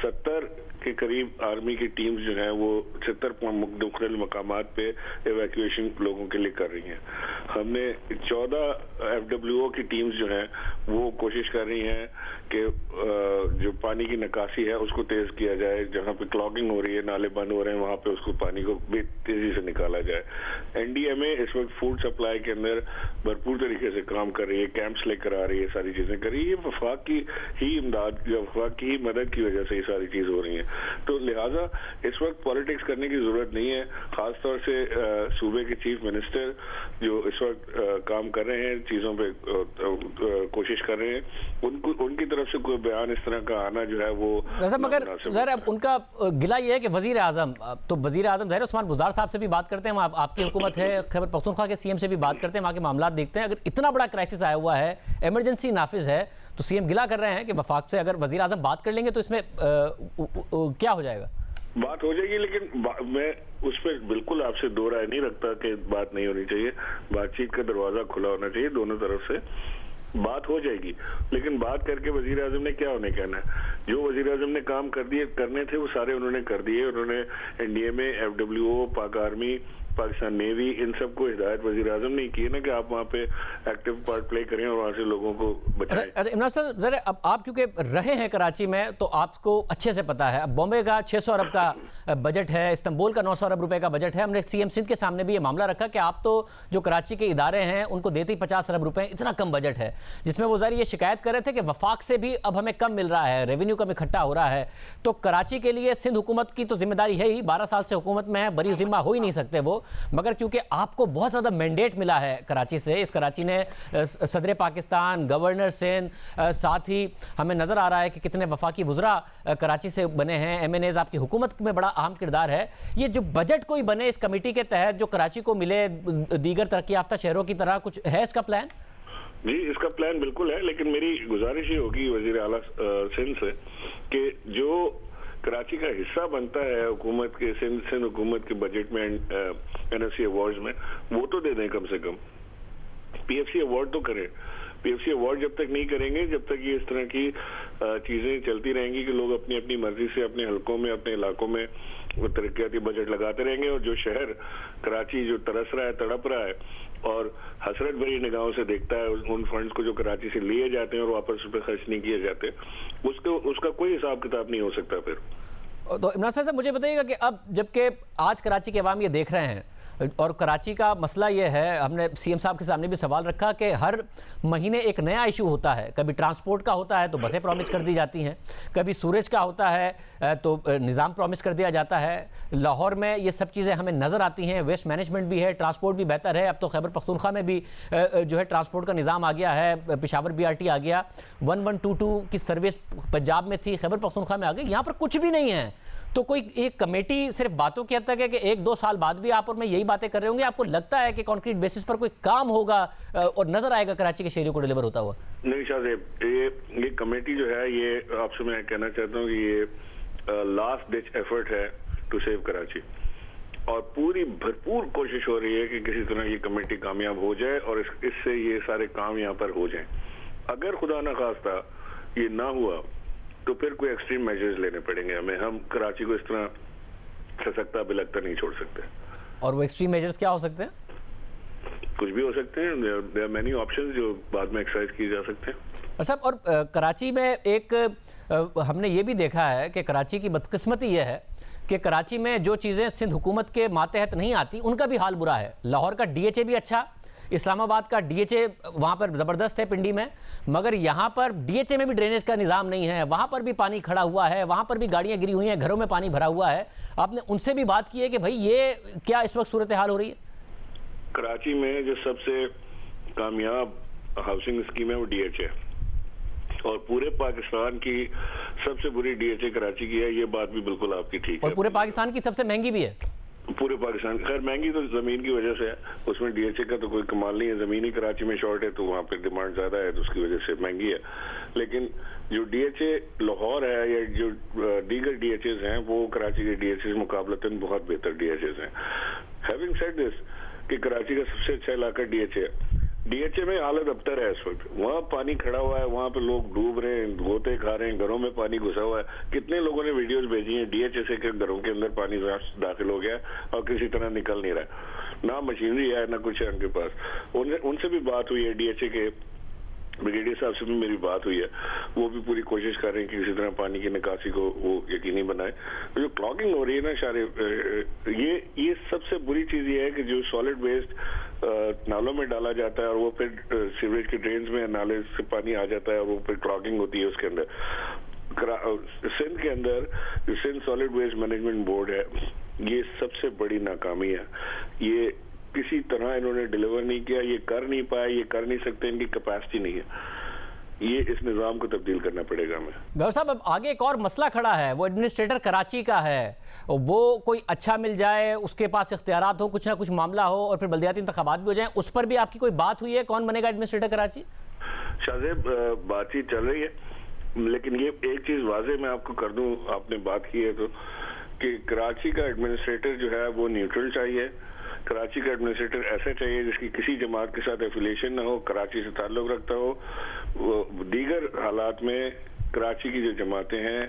70 के करीब आर्मी की टीम्स जो हैं वो 70 मुख्तलिफ मकामात पे एवैक्यूएशन लोगों के लिए कर रही हैं। हमने 14 FWO की टीम्स जो हैं वो कोशिश कर रही हैं कि जो पानी की निकासी है उसको तेज किया जाए, जहां पे क्लॉगिंग हो रही है, नाले बंद हो रहे हैं, वहां पे उसको पानी को भी तेजी से निकाला जाए। एनडीएमए इस वक्त फूड सप्लाई के अंदर भरपूर तरीके से काम कर रही है, कैंप्स लेकर आ रही है, सारी चीजें कर रही है। ये वफाक की ही इमदाद, वफाक की ही मदद की वजह से ये सारी चीज हो रही है। तो लिहाजा इस वक्त पॉलिटिक्स करने की जरूरत नहीं है। खासतौर से सूबे के चीफ मिनिस्टर जो इस वक्त काम कर रहे हैं, चीजों पे कोशिश कर रहे हैं, उनकी तरफ से कोई बयान इस तरह का आना जो है वो
मगर ज़रा उनका गिला ये है कि वजीर आजम, तो वजीर आजम ज़ाहिर उस्मान बुज़दार साहब से भी बात करते हैं, आपकी हुकूमत है, खैबर पख्तूनख्वा के सीएम से भी बात करते हैं, वहाँ के मामला देखते हैं। अगर इतना बड़ा क्राइसिस आया हुआ है, इमरजेंसी नाफिज है, तो सीएम गिला कर रहे हैं कि वफाक से अगर वजीर आजम बात कर लेंगे तो इसमें क्या हो जाएगा?
बात हो जाएगी, लेकिन मैं उस पर बिल्कुल आपसे दो राय नहीं रखता कि बात नहीं होनी चाहिए। बातचीत का दरवाजा खुला होना चाहिए, दोनों तरफ से बात हो जाएगी। लेकिन बात करके वजीर आजम ने क्या उन्हें कहना है? जो वजीर आजम ने काम करने थे वो सारे उन्होंने कर दिए। उन्होंने एनडीएमए, FWO, पाक आर्मी, पाकिस्तान नेवी, इन सबको हिदायत वजीर आजम ने की है ना कि आप वहाँ पे एक्टिव पार्ट प्ले करें और वहाँ से लोगों को बचाएं।
अरे इमरान साहब, जरा अब आप क्योंकि रहे हैं कराची में तो आपको अच्छे से पता है। अब बॉम्बे का 600 अरब का बजट है, इस्तांबुल का 900 अरब रुपए का बजट है। हमने सीएम सिंध के सामने भी ये मामला रखा कि आप तो जो कराची के इदारे हैं उनको देते ही 50 अरब रुपए, इतना कम बजट है, जिसमें वो ज़ाहिर ये शिकायत कर रहे थे कि वफाक से भी अब हमें कम मिल रहा है, रेवेन्यू कम इकट्ठा हो रहा है। तो कराची के लिए सिंध हुकूमत की तो जिम्मेदारी है ही, 12 साल से हुकूमत में है, बरी जिम्मा हो ही नहीं सकते वो। मगर क्योंकि आपको बहुत ज़्यादा मैंडेट मिला है कराची से, इस कराची ने सदर पाकिस्तान, गवर्नर सिंध, साथ ही हमें नज़र आ रहा है कि कितने वफाकी वुज़रा कराची से बने हैं, MNAs आपकी हुकूमत में बड़ा अहम किरदार है। ये जो बजट कोई बने इस कमेटी के तहत जो कराची को मिले दीगर तरक्की याफ्ता शहरों की तरह, कुछ है इसका प्लान?
जी, इसका प्लान बिल्कुल है, लेकिन मेरी गुजारिश ये होगी वजीर आला सिंध से कि जो कराची का हिस्सा बनता है हुकूमत के, सिंध हुकूमत के बजट में, NFC अवार्ड्स में, वो तो दे दें कम से कम। PFC अवार्ड तो करें। PFC अवार्ड जब तक नहीं करेंगे, जब तक ये इस तरह की चीजें चलती रहेंगी कि लोग अपनी अपनी मर्जी से अपने हलकों में, अपने इलाकों में वो तरक्याती बजट लगाते रहेंगे, और जो शहर कराची जो तरस रहा है, तड़प रहा है और हसरत भरी निगाहों से देखता है उन फंड्स को जो कराची से लिए जाते हैं और वापस उस पर खर्च नहीं किए जाते, उसका कोई हिसाब किताब नहीं हो सकता फिर।
तो इमरान साहब मुझे बताइएगा कि अब जबकि आज कराची के अवाम ये देख रहे हैं, और कराची का मसला ये है, हमने सीएम साहब के सामने भी सवाल रखा कि हर महीने एक नया इशू होता है। कभी ट्रांसपोर्ट का होता है तो बसें प्रॉमिस कर दी जाती हैं, कभी सूरज का होता है तो निज़ाम प्रॉमिस कर दिया जाता है। लाहौर में ये सब चीज़ें हमें नज़र आती हैं, वेस्ट मैनेजमेंट भी है, ट्रांसपोर्ट भी बेहतर है। अब तो खैबर पख्तूनख्वा में भी जो है ट्रांसपोर्ट का निज़ाम आ गया है, पेशावर BRT आ गया, 1122 की सर्विस पंजाब में थी, खैबर पख्तूनख्वा में आ गई। यहाँ पर कुछ भी नहीं है। तो कोई एक कमेटी सिर्फ बातों की हद तक है कि 1-2 साल बाद भी आप और मैं यही बातें कर रहे होंगे? आपको लगता है कि कॉन्क्रीट बेसिस पर कोई काम होगा और नजर आएगा कराची के शहरियों को डिलीवर होता हुआ?
नहीं शाहजेब, ये कमेटी जो है, ये आपसे मैं कहना चाहता हूँ कि ये लास्ट डिच एफर्ट है टू सेव कराची, और पूरी भरपूर कोशिश हो रही है कि किसी तरह ये कमेटी कामयाब हो जाए और इससे ये सारे काम यहाँ पर हो जाएं। अगर खुदा न खास्ता ये ना हुआ तो फिर कोई एक्सट्रीम मेजर्स लेने पड़ेंगे हमें। हम कराची को इस तरह ससकता बिलकता नहीं छोड़ सकते।
और वो एक्सट्रीम मेजर्स क्या हो सकते हैं?
कुछ भी हो सकते हैं, देयर आर मेनी ऑप्शंस जो बाद में एक्सरसाइज किए जा सकते हैं।
और साहब, और कराची में एक हमने ये भी देखा है कि कराची की बदकिस्मती ये है कि कराची में जो चीज़ें सिंध हुकूमत के मातहत नहीं आती उनका भी हाल बुरा है। लाहौर का DHA भी अच्छा, इस्लामाबाद का DHA वहाँ पर ज़बरदस्त है पिंडी में, मगर यहाँ पर DHA में भी ड्रेनेज का निज़ाम नहीं है। वहाँ पर भी पानी खड़ा हुआ है, वहाँ पर भी गाड़ियाँ गिरी हुई हैं, घरों में पानी भरा हुआ है। आपने उनसे भी बात की है कि भाई ये क्या इस वक्त सूरत हाल हो रही है?
कराची में जो सबसे कामयाब हाउसिंग स्कीम है वो DHA, और पूरे पाकिस्तान की सबसे बुरी DHA कराची की है। ये बात भी बिल्कुल आपकी ठीक है।
और पूरे पाकिस्तान की सबसे महंगी भी है।
पूरे पाकिस्तान, खैर महंगी तो जमीन की वजह से है, उसमें DHA का तो कोई कमाल नहीं है। जमीन ही कराची में शॉर्ट है तो वहाँ पे डिमांड ज्यादा है, तो उसकी वजह से महंगी है। लेकिन जो DHA लाहौर है या जो दीगर DHAs हैं वो कराची के DHAs मुकाबलतन बहुत बेहतर DHAs हैं। हैविंग सेड दिस कि कराची का सबसे अच्छा इलाका DHA में हालत अबतर है इस वक्त। वहाँ पानी खड़ा हुआ है, वहाँ पे लोग डूब रहे हैं, गोते खा रहे हैं, घरों में पानी घुसा हुआ है। कितने लोगों ने वीडियोस भेजी हैं DHA से कि घरों के अंदर पानी दाखिल हो गया और किसी तरह निकल नहीं रहा। ना मशीनरी है ना कुछ है उनके पास। उनसे भी बात हुई है, DHA के ब्रिगेडियर साहब से भी मेरी बात हुई है। वो भी पूरी कोशिश कर रहे हैं कि किसी तरह पानी की निकासी को वो यकीनी बनाए। तो जो क्लॉगिंग हो रही है ना सारे, ये सबसे बुरी चीज ये है कि जो सॉलिड वेस्ट नालों में डाला जाता है और वो फिर सीवरेज के ड्रेन्स में नाले से पानी आ जाता है और वो फिर क्लॉगिंग होती है उसके अंदर। सिंध के अंदर जो Sindh solid waste management board है, ये सबसे बड़ी नाकामी है। ये किसी तरह इन्होंने डिलीवर नहीं किया, ये कर नहीं पाए, ये कर नहीं सकते, इनकी कैपेसिटी नहीं है। ये इस निज़ाम को तब्दील करना पड़ेगा हमें।
गौर साहब, अब आगे एक और मसला खड़ा है, वो एडमिनिस्ट्रेटर कराची का है। वो कोई अच्छा मिल जाए, उसके पास इख्तियारात हो, कुछ ना कुछ मामला हो और फिर बल्दियाती इंतखाबात भी हो जाए, उस पर भी आपकी कोई बात हुई है? कौन बनेगा एडमिनिस्ट्रेटर कराची?
शाहजेब, बातचीत चल रही है, लेकिन ये एक चीज वाजे मैं आपको कर दूं, आपने बात की है तो, कि कराची का एडमिनिस्ट्रेटर जो है वो न्यूट्रल चाहिए। कराची का एडमिनिस्ट्रेटर ऐसा चाहिए जिसकी किसी जमात के साथ एफिलिएशन ना हो, कराची से ताल्लुक रखता हो। दीगर हालात में कराची की जो जमातें हैं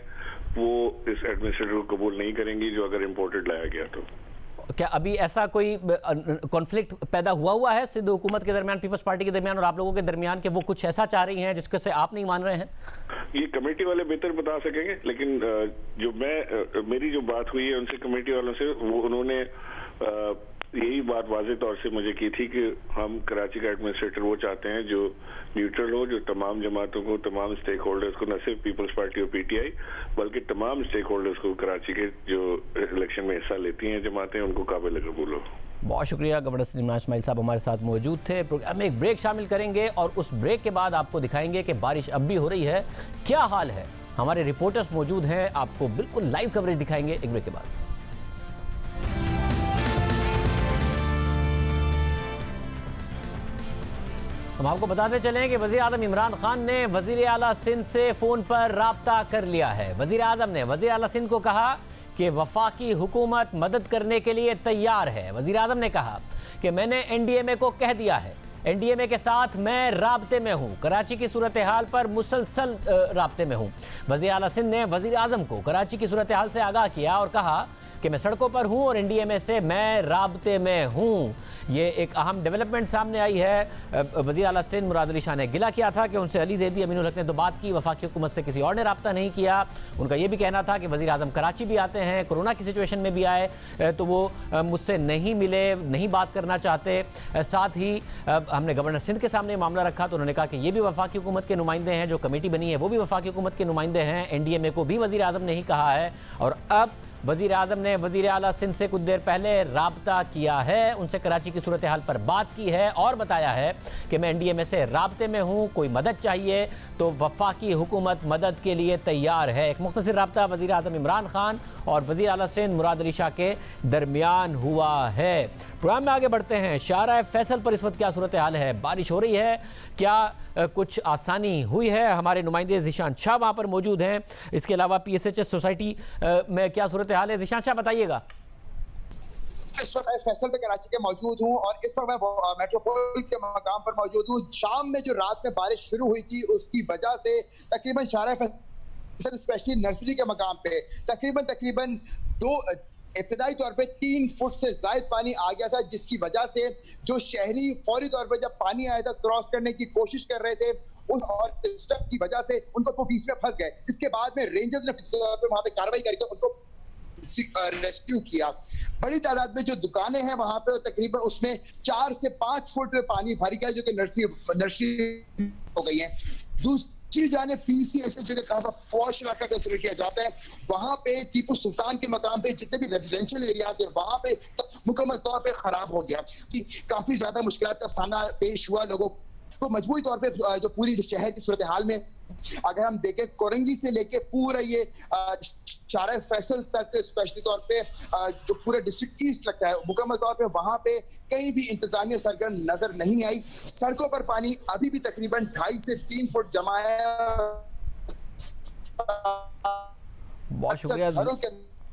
वो इस एडमिनिस्ट्रेटर को कबूल नहीं करेंगी जो अगर इम्पोर्टेड लाया गया तो।
क्या अभी ऐसा कोई कॉन्फ्लिक्ट पैदा हुआ है सिंध हुकूमत के दरमियान, पीपल्स पार्टी के दरमियान और आप लोगों के दरमियान, कि वो कुछ ऐसा चाह रही हैं जिसके से आप नहीं मान रहे हैं?
ये कमेटी वाले बेहतर बता सकेंगे, लेकिन जो मेरी जो बात हुई है उनसे, कमेटी वालों से, वो उन्होंने यही बात वाज़े तौर से मुझे की थी कि हम कराची का एडमिनिस्ट्रेटर वो चाहते हैं जो न्यूट्रल हो, जो तमाम जमातों को, तमाम स्टेक होल्डर्स को, न सिर्फ पीपल्स पार्टी और PTI बल्कि तमाम स्टेक होल्डर्स को, कराची के जो इलेक्शन में हिस्सा लेती हैं जमातें, उनको काबिल कबूल हो।
बहुत शुक्रिया। गवर्नर सैयद इमरान इस्माइल साहब हमारे साथ मौजूद थे। प्रोग्राम में एक ब्रेक शामिल करेंगे और उस ब्रेक के बाद आपको दिखाएंगे कि बारिश अब भी हो रही है, क्या हाल है। हमारे रिपोर्टर्स मौजूद हैं, आपको बिल्कुल लाइव कवरेज दिखाएंगे एक ब्रेक के बाद। हम आपको बताते चलें कि वज़ीर आज़म इमरान खान ने वज़ीर आला सिंध से फ़ोन पर राब्ता कर लिया है। वज़ीर आज़म ने वज़ीर आला सिंध को कहा कि वफाकी हुकूमत मदद करने के लिए तैयार है। वज़ीर आज़म ने कहा कि मैंने NDMA को कह दिया है, NDMA के साथ मैं राब्ते में हूँ, कराची की सूरत हाल पर मुसलसल राब्ते में हूँ। वज़ीर आला सिंध ने वज़ीर आज़म को कराची की सूरत हाल से आगाह किया और कहा कि मैं सड़कों पर हूं और एनडीएमए से मैं राब्ते में हूं। ये एक अहम डेवलपमेंट सामने आई है। वज़ीर आला सिंध मुराद अली शाह ने गिला किया था कि उनसे अली ज़ैदी अमीनुल हक ने तो बात की, वफाकी हुकूमत से किसी और ने राब्ता नहीं किया। उनका ये भी कहना था कि वज़ीर आज़म कराची भी आते हैं, कोरोना की सिचुएशन में भी आए तो वो मुझसे नहीं मिले, नहीं बात करना चाहते। साथ ही हमने गवर्नर सिंध के सामने मामला रखा तो उन्होंने कहा कि ये भी वफाकी हुकूमत के नुमाइंदे हैं, जो कमेटी बनी है वो भी वफाकी हुकूमत के नुमाइंदे हैं, एनडीएमए को भी वज़ीर आज़म ने ही कहा है। और अब वज़ीर आज़म ने वज़ीर आला सिंध से कुछ देर पहले राब्ता किया है, उनसे कराची की सूरत हाल पर बात की है और बताया है कि मैं एनडीएमए से राब्ते में हूँ, कोई मदद चाहिए तो वफाकी हुकूमत मदद के लिए तैयार है। एक मुख्तसर राब्ता वज़ीर आज़म इमरान खान और वज़ीर आला सिंध मुराद अली शाह के दरमियान हुआ है। प्रोग्राम में आगे बढ़ते हैं। शाहराह फैसल पर इस वक्त क्या सूरत हाल है? बारिश हो रही है क्या? कुछ आसानी हुई है? हमारे नुमाइंदे ज़िशान शाह वहाँ पर मौजूद हैं। इसके अलावा PSHS सोसाइटी में क्या सूरत हाल है? ज़िशान शाह बताइएगा।
इस वक्त फैसल पे कराची के मौजूद हूँ और इस वक्त मैं मेट्रोपोल के मकाम पर मौजूद हूँ। शाम में जो रात में बारिश शुरू हुई थी उसकी वजह से तकरीबन शाहराह फैसल स्पेशली नर्सरी के मकाम पे तकरीबन इब्तिदाई तौर पे 3 फुट से ज्यादा पानी आ गया था, जिसकी वजह से जो शहरी फौरी तौर पे जब पानी आया था क्रॉस करने की कोशिश कर रहे थे उस और स्टेप की वजह से उनको बीच में फंस गए। इसके बाद में रेंजर्स ने वहां पे कार्रवाई करके उनको रेस्क्यू किया। बड़ी तादाद में जो दुकानें हैं वहां पे तकरीबन उसमें 4 से 5 फुट में पानी भर गया, जो कि नर्सरी हो गई है। दूसरी जाने PCH जो खासा पॉश इलाका कंसिडर किया जाता है, वहां पे टीपू सुल्तान के मकाम पे जितने भी रेजिडेंशियल एरियाज है वहां पे मुकम्मल तौर पे खराब हो गया कि काफी ज्यादा मुश्किलात का सामना पेश हुआ लोगों को। मजबूरी तौर पे जो पूरी शहर की सूरत हाल में अगर हम देखें कोरंगी से लेके पूरा ये शाहराह फैसल तक स्पेशली तौर पे जो पूरा डिस्ट्रिक्ट ईस्ट लगता है मुकम्मल तौर पे वहां पे कहीं भी इंतजामिया सरगर्म नजर नहीं आई। सड़कों पर पानी अभी भी तकरीबन 2.5 से 3 फुट जमा है।
बहुत शुक्रिया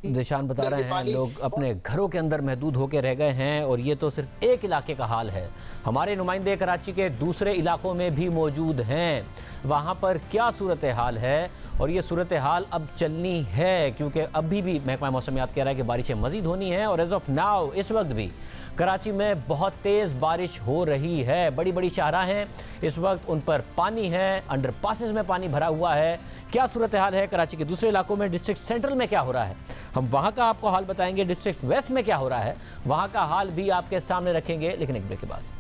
ज़िशान। बता रहे हैं लोग अपने घरों के अंदर महदूद होकर रह गए हैं और ये तो सिर्फ एक इलाके का हाल है। हमारे नुमाइंदे कराची के दूसरे इलाकों में भी मौजूद हैं, वहाँ पर क्या सूरत हाल है और ये सूरत हाल अब चलनी है, क्योंकि अभी भी महकमा मौसमियात कह रहा है कि बारिशें मज़ीद होनी हैं। और एज ऑफ नाउ इस वक्त भी कराची में बहुत तेज़ बारिश हो रही है। बड़ी बड़ी शाहराहें इस वक्त उन पर पानी है, अंडर पासेस में पानी भरा हुआ है। क्या सूरत हाल है कराची के दूसरे इलाकों में? डिस्ट्रिक्ट सेंट्रल में क्या हो रहा है, हम वहाँ का आपको हाल बताएंगे। डिस्ट्रिक्ट वेस्ट में क्या हो रहा है, वहाँ का हाल भी आपके सामने रखेंगे, लेकिन एक ब्रेक के बाद।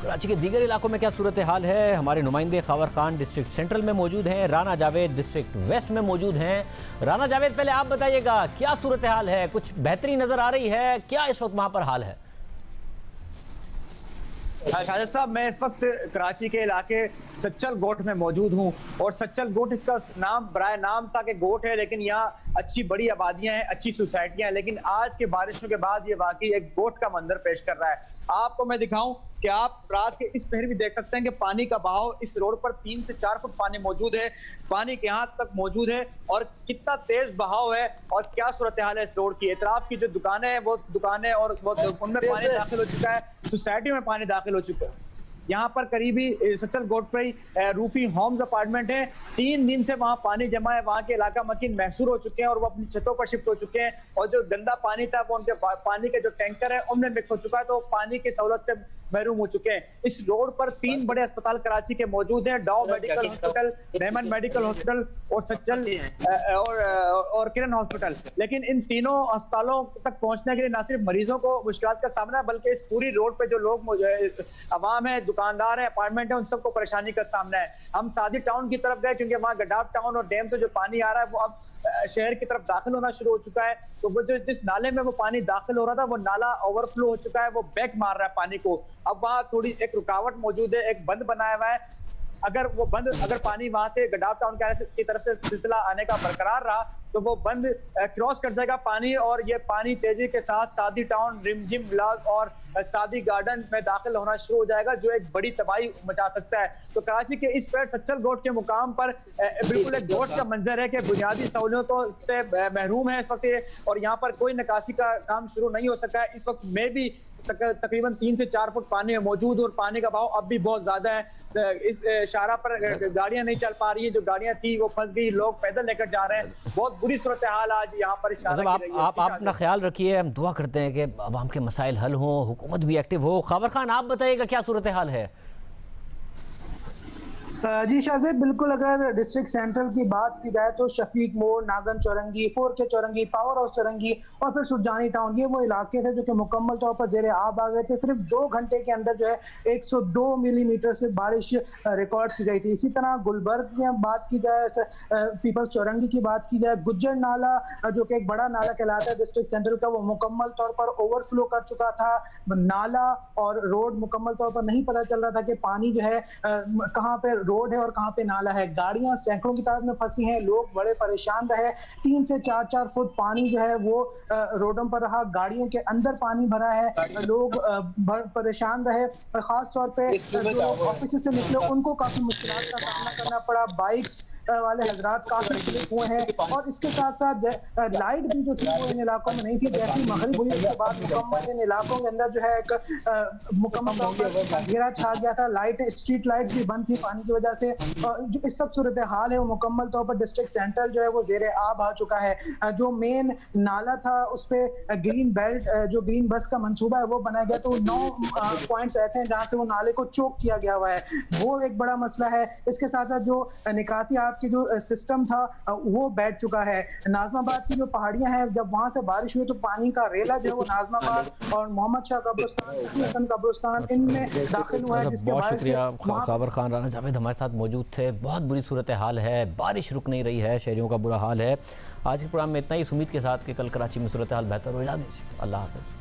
कराची के दीगर इलाकों में क्या सूरत हाल है? हमारे नुमाइंदे खावर खान डिस्ट्रिक्ट सेंट्रल में मौजूद हैं, राना जावेद डिस्ट्रिक्ट वेस्ट में मौजूद हैं। राना जावेद, पहले आप बताइएगा क्या सूरत हाल है? कुछ बेहतरी नजर आ रही है क्या इस वक्त वहां पर हाल है?
शाहिद साहब, मैं इस वक्त कराची के इलाके सच्चल गोट में मौजूद हूँ और सच्चल गोट इसका नाम बराए नाम था कि गोट है, लेकिन यहाँ अच्छी बड़ी आबादियां हैं, अच्छी सोसाइटियां हैं, लेकिन आज के बारिशों के बाद ये वाकई एक गोट का मंजर पेश कर रहा है। आपको मैं दिखाऊं कि आप रात के इस पहर भी देख सकते हैं कि पानी का बहाव इस रोड पर 3 से 4 फुट पानी मौजूद है, पानी के यहाँ तक मौजूद है और कितना तेज बहाव है और क्या सूरत हाल है इस रोड की। इतराफ की जो दुकानें हैं वो दुकानें और उनमें पानी दाखिल हो चुका है, सोसाइटी में पानी दाखिल हो चुका है। यहाँ पर करीबी सच्चल गोट पर रूफी होम्स अपार्टमेंट है, 3 दिन से वहाँ पानी जमा है, वहाँ के इलाका मकीन महसूर हो चुके हैं और वो अपनी छतों पर शिफ्ट हो चुके हैं और जो गंदा पानी था वो उनके पानी के जो टैंकर है उनमें मिक्स हो चुका है, तो पानी की सहूलत से महरूम हो चुके हैं। इस रोड पर 3 बड़े अस्पताल कराची के मौजूद हैं, डाउ मेडिकल हॉस्पिटल, रेमन मेडिकल हॉस्पिटल और सच्चल और किरण हॉस्पिटल। लेकिन इन तीनों अस्पतालों तक पहुंचने के लिए न सिर्फ मरीजों को मुश्किलात का सामना है, बल्कि इस पूरी रोड पे जो लोग अवाम है, दुकानदार है, अपार्टमेंट है, उन सबको परेशानी का सामना है। हम सादी टाउन की तरफ गए क्योंकि वहाँ गडाफ टाउन और डैम से जो पानी आ रहा है वो अब शहर की तरफ दाखिल होना शुरू हो चुका है, तो वो जो जिस नाले में वो पानी दाखिल हो रहा था वो नाला ओवरफ्लो हो चुका है, वो बैक मार रहा है पानी को। अब वहाँ थोड़ी एक रुकावट मौजूद है, एक बंद बनाया हुआ है। अगर पानी वहां से गडाफ टाउन की तरफ से सिलसिला आने का बरकरार रहा तो वो बंद क्रॉस कर जाएगा पानी और ये पानी तेजी के साथ सादी टाउन, रिमझिम ब्लॉक और सादी गार्डन में दाखिल होना शुरू हो जाएगा, जो एक बड़ी तबाही मचा सकता है। तो कराची के इस पर सच्चल गोट के मुकाम पर बिल्कुल एक गोट का मंजर है कि बुनियादी सहूलियतों से महरूम है इस वक्त और यहाँ पर कोई निकासी का काम शुरू नहीं हो सका है। इस वक्त मैं भी तकरीबन 3 से 4 फुट पानी में मौजूद है और पानी का बहाव अब भी बहुत ज्यादा है। इस शाहरा पर गाड़ियां नहीं चल पा रही है, जो गाड़ियां थी वो फंस गई, लोग पैदल लेकर जा रहे हैं। बहुत बुरी सूरत हाल आज यहाँ पर शाहरा की रही है।
आप अपना ख्याल रखिए, हम दुआ करते हैं कि आवाम के मसाइल हल हों, हुकूमत भी एक्टिव हो। खबर खान, आप बताइएगा क्या सूरत हाल है?
जी शाहजेब, बिल्कुल अगर डिस्ट्रिक्ट सेंट्रल की बात की जाए तो शफीक मोड़, नागन चौरंगी, 4K चौरंगी, पावर हाउस चौरंगी और फिर सुरजानी टाउन, ये वो इलाके थे जो कि मुकम्मल तौर पर जेर आब आ गए थे। सिर्फ 2 घंटे के अंदर जो है 102 मिलीमीटर से बारिश रिकॉर्ड की गई थी। इसी तरह गुलबर्ग में बात की जाए, पीपल्स चौरंगी की बात की जाए, गुज्जर नाला जो कि एक बड़ा नाला कहलाता है डिस्ट्रिक्ट सेंट्रल का, वो मुकम्मल तौर पर ओवरफ्लो कर चुका था। नाला और रोड मुकम्मल तौर पर नहीं पता चल रहा था कि पानी जो है कहाँ पे रोड है और कहां पे नाला है। गाड़ियां सैकड़ों की तादाद में फंसी हैं, लोग बड़े परेशान रहे। 3 से 4 फुट पानी जो है वो रोडों पर रहा, गाड़ियों के अंदर पानी भरा है, लोग परेशान रहे। खास तौर पे जो ऑफिस से निकले उनको काफी मुश्किलात का सामना करना पड़ा। बाइक्स वाले हजरात काफी स्लिप हुए हैं और इसके साथ साथ लाइट भी जो थी वो इन इलाकों में नहीं थी। जैसी मगरिब हुई उसके बाद मुकम्मल इन इलाकों के अंदर जो है एक मुकम्मल अंधेरा छा गया था। लाइट, स्ट्रीट लाइट्स भी बंद थी पानी की वजह से। जो इस वक्त सूरत हाल है वो मुकम्मल तौर पर डिस्ट्रिक्ट सेंट्रल जो है वो जेर आब आ चुका है। जो मेन नाला था उस पर ग्रीन बेल्ट, जो ग्रीन बस का मंसूबा है वो बनाया गया, तो 9 पॉइंट्स ऐसे हैं जहाँ से वो नाले को चोक किया गया हुआ है, वो एक बड़ा मसला है। इसके साथ साथ जो निकासी आपकी जो सिस्टम था वो बैठ चुका है। नाजमाबाद की जो पहाड़ियां हैं, जब वहां से बारिश हुई तो पानी का रेला जो है वो नाजमाबाद और मोहम्मद शाह कब्रिस्तान कब्रिस्तान इनमें दाखिल हुआ है।
बहुत शुक्रिया खबर खान। राना जावेद हमारे साथ मौजूद थे। बहुत बुरी सूरत हाल है, बारिश रुक नहीं रही है, शहरियों का बुरा हाल है। आज के प्रोग्राम में इतना ही, उम्मीद के साथ कि कल कराची में सूरत हाल बेहतर हो। इजाज़त दीजिए, अल्लाह हाफ़िज़।